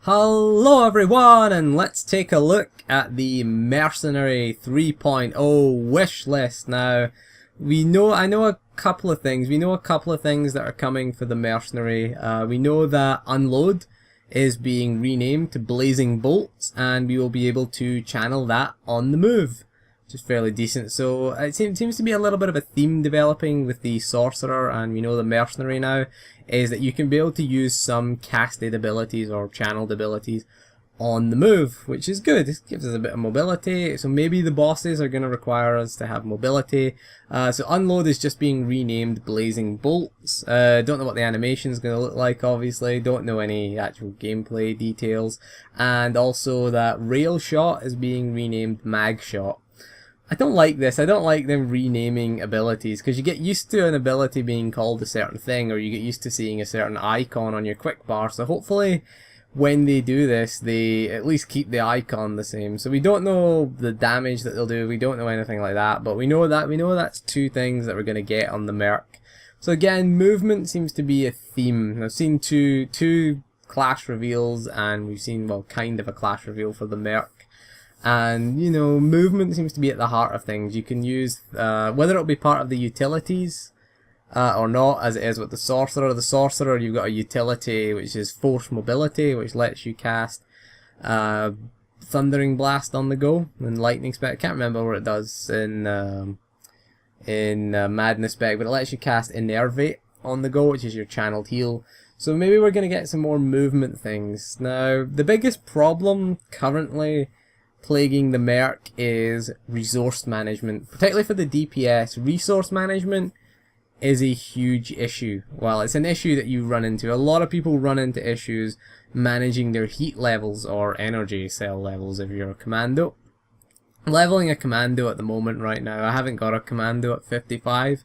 Hello everyone, and let's take a look at the Mercenary 3.0 wish list. Now, I know a couple of things. We know a couple of things that are coming for the Mercenary. We know that Unload is being renamed to Blazing Bolts, and we will be able to channel that on the move, which is fairly decent. So it seems to be a little bit of a theme developing with the Sorcerer, and we know the Mercenary now is that you can be able to use some casted abilities or channeled abilities on the move, which is good. This gives us a bit of mobility, so maybe the bosses are going to require us to have mobility. So Unload is just being renamed Blazing Bolts. Don't know what the animation is going to look like, obviously. Don't know any actual gameplay details. And also that Rail Shot is being renamed Mag Shot. I don't like this. I don't like them renaming abilities, because you get used to an ability being called a certain thing, or you get used to seeing a certain icon on your quick bar. So hopefully when they do this, they at least keep the icon the same. So we don't know the damage that they'll do. We don't know anything like that, but we know that's two things that we're going to get on the Merc. So again, movement seems to be a theme. I've seen two clash reveals, and we've seen, well, kind of a clash reveal for the Merc. And, you know, movement seems to be at the heart of things. You can use, whether it'll be part of the utilities or not, as it is with the Sorcerer. The Sorcerer, you've got a utility which is Force Mobility, which lets you cast Thundering Blast on the go, and Lightning Spec. I can't remember what it does in Madness Spec, but it lets you cast Innervate on the go, which is your channeled heal. So maybe we're going to get some more movement things. Now, the biggest problem currently plaguing the Merc is resource management, particularly for the DPS. Resource management is a huge issue. Well, it's an issue that you run into. A lot of people run into issues managing their heat levels or energy cell levels if you're a commando. Leveling a commando at the moment right now, I haven't got a commando at 55.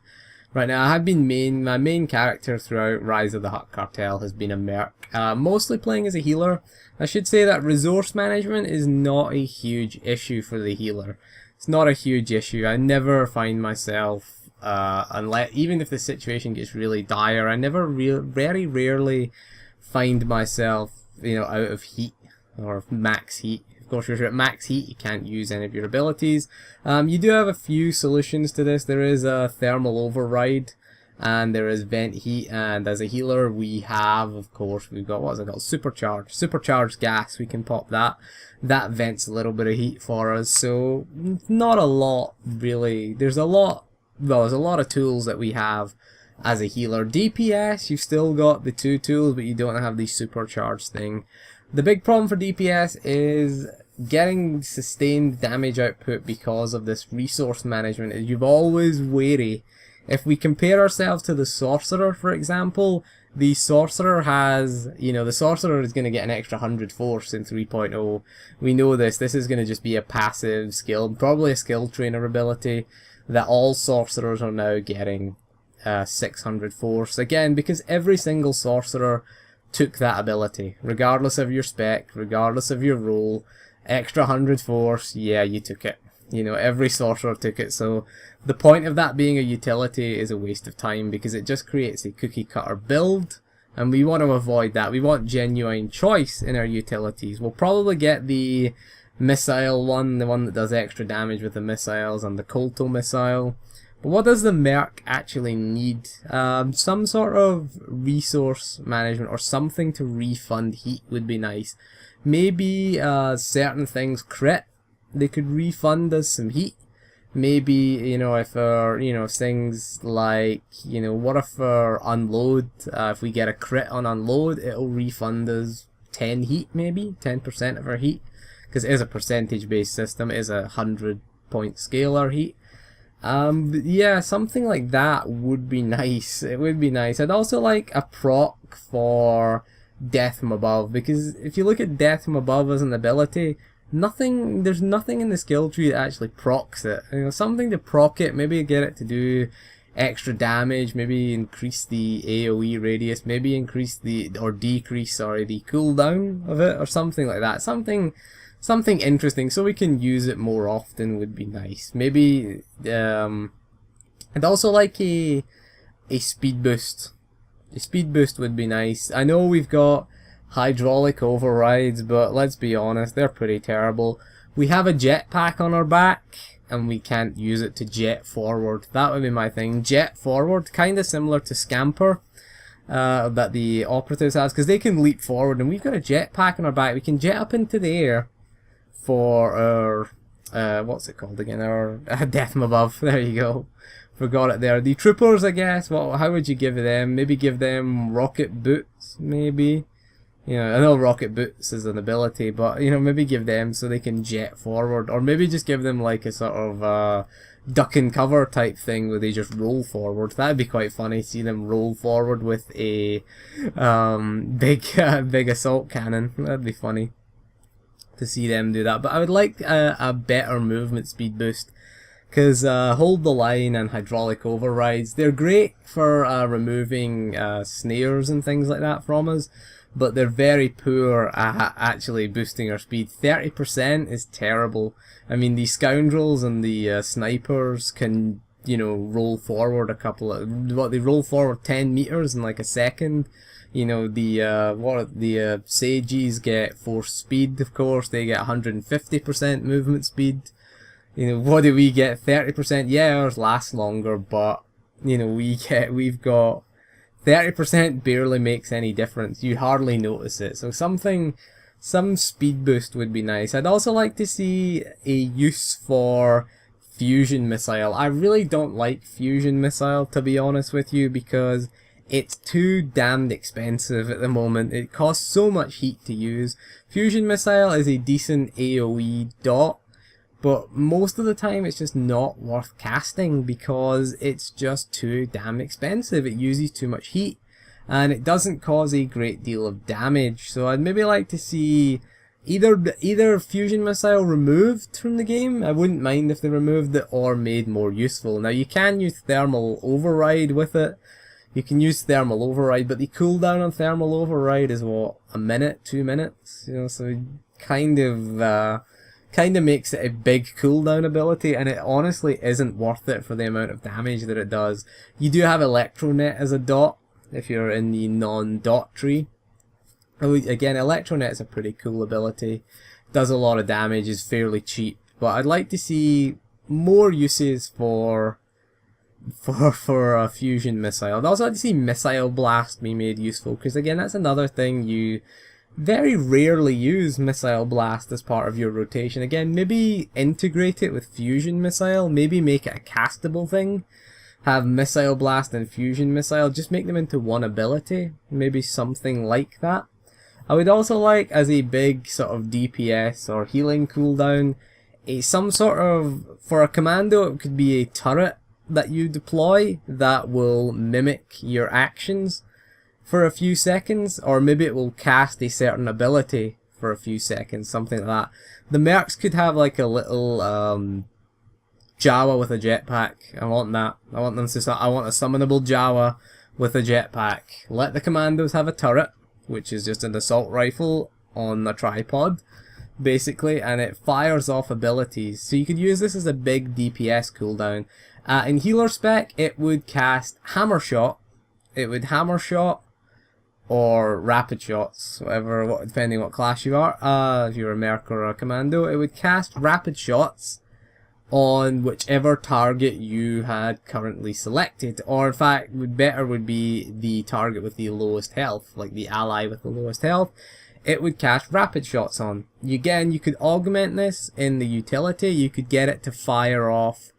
Right now, I have been my main character throughout Rise of the Hutt Cartel has been a Merc, mostly playing as a healer. I should say that resource management is not a huge issue for the healer. It's not a huge issue. I never find myself, unless, even if the situation gets really dire, I never very rarely find myself, you know, out of heat or max heat. Of course, if you're at max heat, you can't use any of your abilities. You do have a few solutions to this. There is a thermal override, and there is vent heat, and as a healer we have, of course, we've got, what's it called, supercharged gas. We can pop that. That vents a little bit of heat for us, so not a lot really. There's a lot of tools that we have as a healer. DPS, you've still got the two tools, but you don't have the supercharged thing. The big problem for DPS is getting sustained damage output because of this resource management. You're always wary. If we compare ourselves to the Sorcerer, for example, the Sorcerer has, you know, the Sorcerer is going to get an extra 100 force in 3.0. We know this. This is going to just be a passive skill, probably a skill trainer ability, that all Sorcerers are now getting 600 force. Again, because every single Sorcerer took that ability, regardless of your spec, regardless of your role. Extra 100 force, yeah, you took it. You know, every Sorcerer took it. So the point of that being a utility is a waste of time, because it just creates a cookie cutter build, and we want to avoid that. We want genuine choice in our utilities. We'll probably get the missile one, the one that does extra damage with the missiles, and the Colto missile. But what does the Merc actually need? Some sort of resource management or something to refund heat would be nice. Maybe certain things crit, they could refund us some heat. Maybe, you know, if things like, you know, what if our Unload, if we get a crit on Unload, it'll refund us 10 heat, maybe 10% of our heat, because it is a percentage based system. It is a 100-point scalar heat. Yeah, something like that would be nice. It would be nice. I'd also like a proc for Death from Above, because if you look at Death from Above as an ability, there's nothing in the skill tree that actually procs it. You know, something to proc it, maybe get it to do extra damage, maybe increase the AoE radius, maybe increase decrease the cooldown of it, or something like that. Something interesting, so we can use it more often would be nice. Maybe I'd also like a speed boost. A speed boost would be nice. I know we've got hydraulic overrides, but let's be honest, they're pretty terrible. We have a jetpack on our back, and we can't use it to jet forward. That would be my thing. Jet forward, kind of similar to Scamper that the operatives has, because they can leap forward, and we've got a jetpack on our back. We can jet up into the air for our, what's it called again? Our Death from Above. There you go. Forgot it there. The troopers, I guess. Well, how would you give them? Maybe give them rocket boots, maybe. You know, I know rocket boots is an ability, but, you know, maybe give them so they can jet forward. Or maybe just give them like a sort of duck and cover type thing where they just roll forward. That'd be quite funny, see them roll forward with a big assault cannon. That'd be funny to see them do that. But I would like a better movement speed boost. Because Hold the Line and hydraulic overrides, they're great for removing snares and things like that from us. But they're very poor at actually boosting our speed. 30% is terrible. I mean, the scoundrels and the snipers can, you know, roll forward a couple of, they roll forward 10 meters in like a second. You know, the sages get force speed, of course. They get 150% movement speed. You know, what do we get? 30%. Yeah, ours last longer, but you know, we've got 30% barely makes any difference. You hardly notice it. So some speed boost would be nice. I'd also like to see a use for fusion missile. I really don't like fusion missile, to be honest with you, because it's too damned expensive at the moment. It costs so much heat to use. Fusion missile is a decent AoE dot, but most of the time it's just not worth casting because it's just too damn expensive. It uses too much heat and it doesn't cause a great deal of damage. So I'd maybe like to see either fusion missile removed from the game. I wouldn't mind if they removed it, or made more useful. Now you can use thermal override with it. You can use thermal override, but the cooldown on thermal override is what, a minute, 2 minutes? You know, so it kind of makes it a big cooldown ability, and it honestly isn't worth it for the amount of damage that it does. You do have Electronet as a dot if you're in the non-dot tree. Again, Electronet is a pretty cool ability. Does a lot of damage, is fairly cheap, but I'd like to see more uses for a fusion missile. I'd also like to see Missile Blast be made useful, because again, that's another thing you very rarely use. Missile Blast as part of your rotation. Again, maybe integrate it with Fusion Missile, maybe make it a castable thing. Have Missile Blast and Fusion Missile, just make them into one ability, maybe something like that. I would also like, as a big sort of DPS or healing cooldown, some sort of, for a commando it could be a turret that you deploy that will mimic your actions for a few seconds, or maybe it will cast a certain ability for a few seconds, something like that. The mercs could have like a little Jawa with a jetpack. I want that. I want a summonable Jawa with a jetpack. Let the commandos have a turret, which is just an assault rifle on a tripod, basically, and it fires off abilities. So you could use this as a big DPS cooldown. In healer spec, it would cast Hammer Shot. It would Hammer Shot or Rapid Shots, whatever, depending what class you are. If you're a merc or a commando, it would cast Rapid Shots on whichever target you had currently selected, or in fact, better would be the target with the lowest health, like the ally with the lowest health. It would cast Rapid Shots on. Again, you could augment this in the utility. You could get it to fire off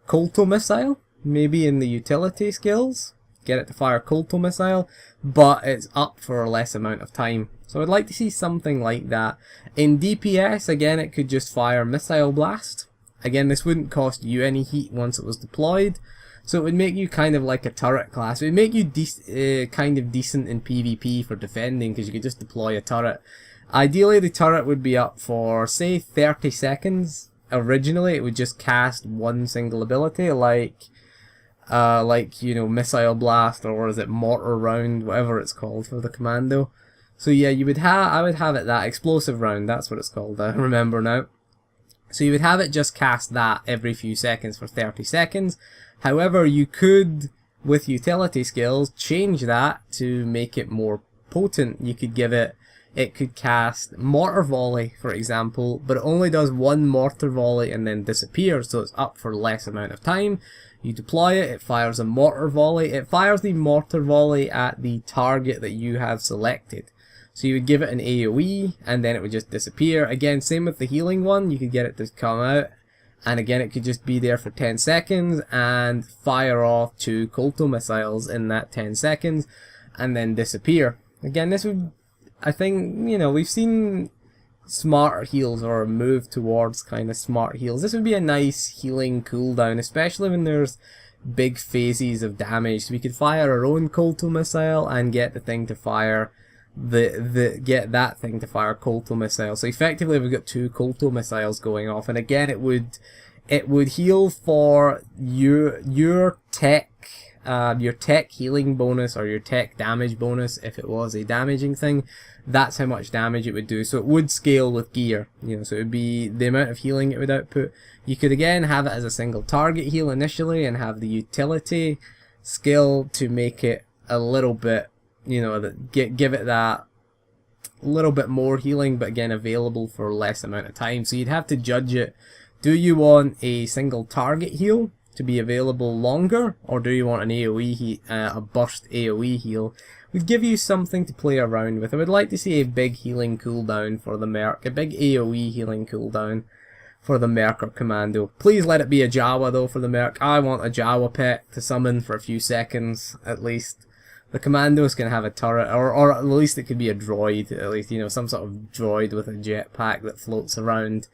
Colto Missile, maybe in the utility skills. Get it to fire Colto Missile, but it's up for a less amount of time. So I'd like to see something like that. In DPS, again, it could just fire Missile Blast. Again, this wouldn't cost you any heat once it was deployed, so it would make you kind of like a turret class. It would make you kind of decent in PvP for defending, because you could just deploy a turret. Ideally, the turret would be up for, say, 30 seconds. Originally, it would just cast one single ability, like you know, Missile Blast, or is it Mortar Round, whatever it's called for the commando. So yeah, I would have it that Explosive Round. That's what it's called. I remember now. So you would have it just cast that every few seconds for 30 seconds. However, you could, with utility skills, change that to make it more potent. You could give it it could cast Mortar Volley, for example, but it only does one Mortar Volley and then disappears, so it's up for less amount of time. You deploy it, it fires a Mortar Volley. It fires the Mortar Volley at the target that you have selected. So you would give it an AoE, and then it would just disappear. Again, same with the healing one, you could get it to come out, and again it could just be there for 10 seconds, and fire off 2 Kolto missiles in that 10 seconds, and then disappear. Again, this would, I think, you know, we've seen smarter heals or a move towards kind of smart heals. This would be a nice healing cooldown, especially when there's big phases of damage. So we could fire our own Kolto missile and get the thing to fire get that thing to fire Kolto missile. So effectively we've got 2 Kolto missiles going off, and again it would heal for your tech healing bonus or your tech damage bonus. If it was a damaging thing, that's how much damage it would do. So it would scale with gear, you know, so it would be the amount of healing it would output. You could again have it as a single target heal initially and have the utility skill to make it a little bit, you know, give it that little bit more healing, but again available for less amount of time. So you'd have to judge it. Do you want a single target heal to be available longer, or do you want an AoE a burst AoE heal? Would give you something to play around with. I would like to see a big healing cooldown for the Merc, a big AoE healing cooldown for the Merc or Commando. Please let it be a Jawa though for the Merc. I want a Jawa pet to summon for a few seconds at least. The Commando's can have a turret, or at least it could be a droid, at least, you know, some sort of droid with a jetpack that floats around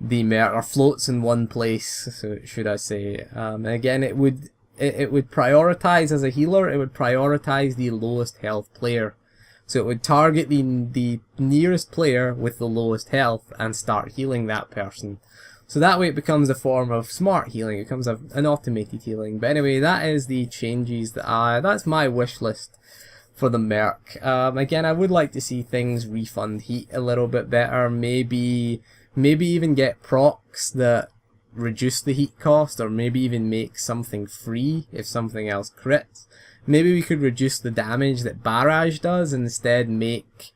the Merc, or floats in one place, so should I say. Again, it would prioritize as a healer, it would prioritize the lowest health player. So it would target the nearest player with the lowest health and start healing that person. So that way it becomes a form of smart healing, it becomes an automated healing. But anyway, that is the changes that's my wish list for the Merc. Again, I would like to see things refund heat a little bit better, maybe even get procs that reduce the heat cost, or maybe even make something free if something else crits. Maybe we could reduce the damage that Barrage does and instead make,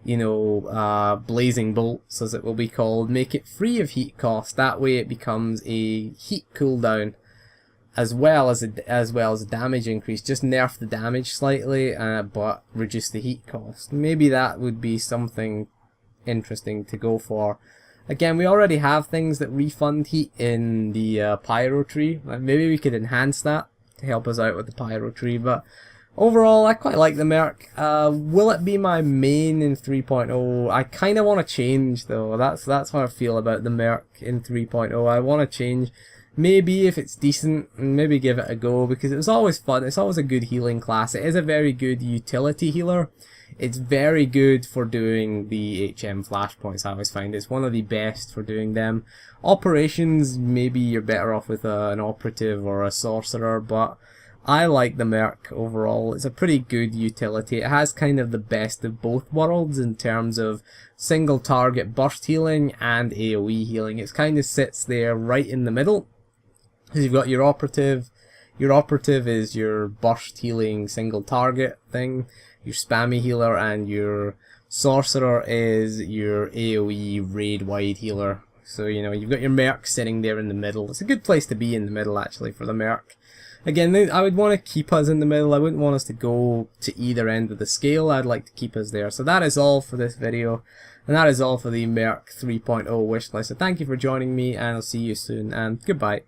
you know, Blazing Bolts, as it will be called, make it free of heat cost. That way it becomes a heat cooldown as well as a damage increase. Just nerf the damage slightly, but reduce the heat cost. Maybe that would be something interesting to go for. Again, we already have things that refund heat in the Pyro tree. Maybe we could enhance that to help us out with the Pyro tree, but overall I quite like the Merc. Will it be my main in 3.0? I kind of want to change though. That's how I feel about the Merc in 3.0. I want to change. Maybe if it's decent, maybe give it a go, because it was always fun. It's always a good healing class. It is a very good utility healer. It's very good for doing the HM flashpoints, I always find. It's one of the best for doing them. Operations, maybe you're better off with an operative or a sorcerer, but I like the Merc overall. It's a pretty good utility. It has kind of the best of both worlds in terms of single target burst healing and AoE healing. It kind of sits there right in the middle, because you've got your operative. Your operative is your burst healing single target thing. Your spammy healer, and your sorcerer is your AoE raid wide healer. So, you know, you've got your Merc sitting there in the middle. It's a good place to be in the middle, actually, for the Merc. Again, I would want to keep us in the middle. I wouldn't want us to go to either end of the scale. I'd like to keep us there. So that is all for this video, and that is all for the Merc 3.0 wishlist. So thank you for joining me, and I'll see you soon, and goodbye.